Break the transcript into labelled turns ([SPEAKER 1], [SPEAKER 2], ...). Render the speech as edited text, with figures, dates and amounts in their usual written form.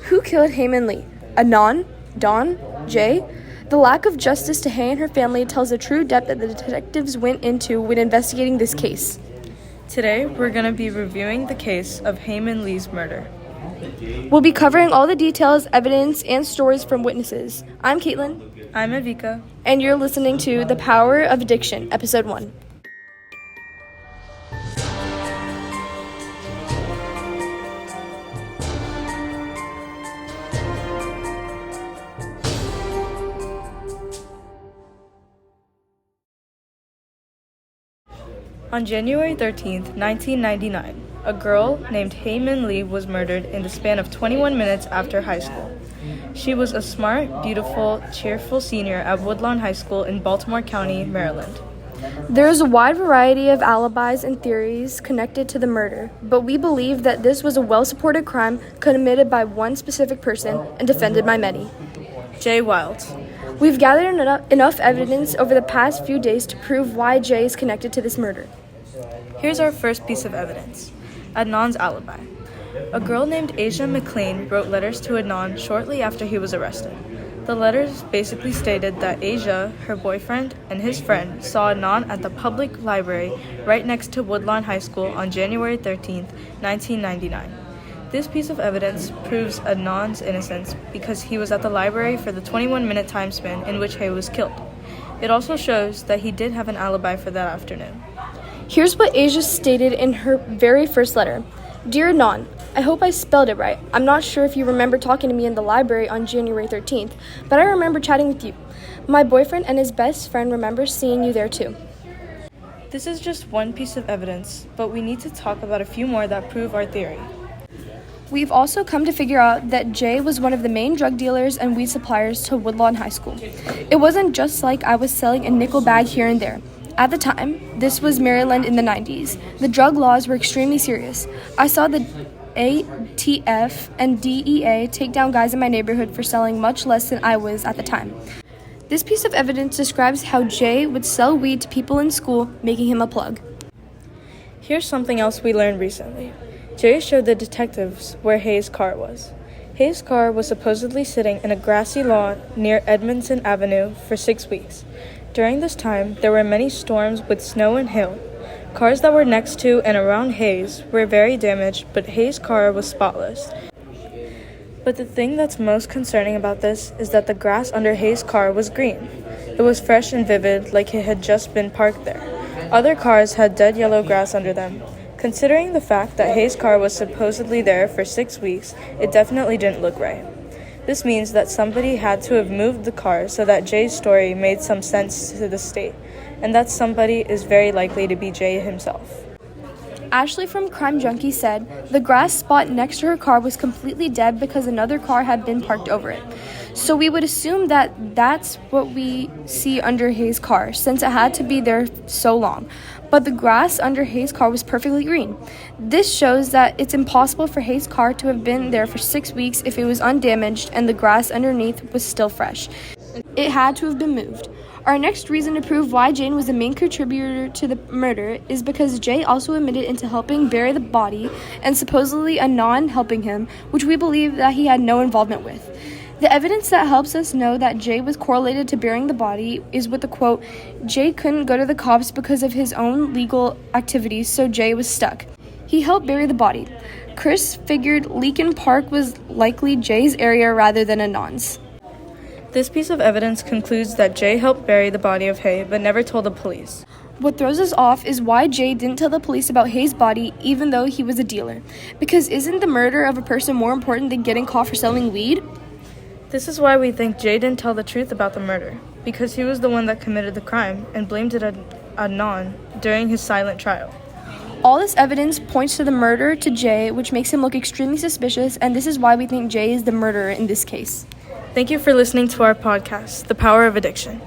[SPEAKER 1] Who killed Hae-Min Lee? Adnan? Dawn? Jay? The lack of justice to Hae and her family tells the true depth that the detectives went into when investigating this case.
[SPEAKER 2] Today, we're going to be reviewing the case of Hae-Min Lee's murder.
[SPEAKER 1] We'll be covering all the details, evidence, and stories from witnesses. I'm Caitlin.
[SPEAKER 2] I'm Avika.
[SPEAKER 1] And you're listening to The Power of Addiction, Episode 1.
[SPEAKER 2] On January 13th, 1999, a girl named Hae-Min Lee was murdered in the span of 21 minutes after high school. She was a smart, beautiful, cheerful senior at Woodlawn High School in Baltimore County, Maryland.
[SPEAKER 1] There is a wide variety of alibis and theories connected to the murder, but we believe that this was a well-supported crime committed by one specific person and defended by many.
[SPEAKER 2] Jay Wilde.
[SPEAKER 1] We've gathered enough evidence over the past few days to prove why Jay is connected to this murder.
[SPEAKER 2] Here's our first piece of evidence, Adnan's alibi. A girl named Asia McLean wrote letters to Adnan shortly after he was arrested. The letters basically stated that Asia, her boyfriend, and his friend saw Adnan at the public library right next to Woodlawn High School on January 13th, 1999. This piece of evidence proves Adnan's innocence because he was at the library for the 21-minute time span in which Hae was killed. It also shows that he did have an alibi for that afternoon.
[SPEAKER 1] Here's what Asia stated in her very first letter. Dear Adnan, I hope I spelled it right. I'm not sure if you remember talking to me in the library on January 13th, but I remember chatting with you. My boyfriend and his best friend remember seeing you there too.
[SPEAKER 2] This is just one piece of evidence, but we need to talk about a few more that prove our theory.
[SPEAKER 1] We've also come to figure out that Jay was one of the main drug dealers and weed suppliers to Woodlawn High School. It wasn't just like I was selling a nickel bag here and there. At the time, this was Maryland in the 90s. The drug laws were extremely serious. I saw the ATF and DEA take down guys in my neighborhood for selling much less than I was at the time. This piece of evidence describes how Jay would sell weed to people in school, making him a plug.
[SPEAKER 2] Here's something else we learned recently. Jay showed the detectives where Hae's car was. Hae's car was supposedly sitting in a grassy lawn near Edmondson Avenue for 6 weeks. During this time, there were many storms with snow and hail. Cars that were next to and around Hae's were very damaged, but Hae's car was spotless. But the thing that's most concerning about this is that the grass under Hae's car was green. It was fresh and vivid, like it had just been parked there. Other cars had dead yellow grass under them. Considering the fact that Hae's car was supposedly there for 6 weeks, it definitely didn't look right. This means that somebody had to have moved the car so that Jay's story made some sense to the state, and that somebody is very likely to be Jay himself.
[SPEAKER 1] Ashley from Crime Junkie said the grass spot next to her car was completely dead because another car had been parked over it. So we would assume that that's what we see under Hae's car, since it had to be there so long. But the grass under Hae's car was perfectly green. This shows that it's impossible for Hae's car to have been there for 6 weeks if it was undamaged and the grass underneath was still fresh. It had to have been moved. Our next reason to prove why Jane was the main contributor to the murder is because Jay also admitted into helping bury the body and supposedly Adnan helping him, which we believe that he had no involvement with. The evidence that helps us know that Jay was correlated to burying the body is with the quote, Jay couldn't go to the cops because of his own legal activities, so Jay was stuck. He helped bury the body. Chris figured Leakin Park was likely Jay's area rather than Adnan's.
[SPEAKER 2] This piece of evidence concludes that Jay helped bury the body of Hae but never told the police.
[SPEAKER 1] What throws us off is why Jay didn't tell the police about Hae's body even though he was a dealer. Because isn't the murder of a person more important than getting caught for selling weed?
[SPEAKER 2] This is why we think Jay didn't tell the truth about the murder, because he was the one that committed the crime and blamed it on Adnan during his silent trial.
[SPEAKER 1] All this evidence points to the murder to Jay, which makes him look extremely suspicious, and this is why we think Jay is the murderer in this case.
[SPEAKER 2] Thank you for listening to our podcast, The Power of Addiction.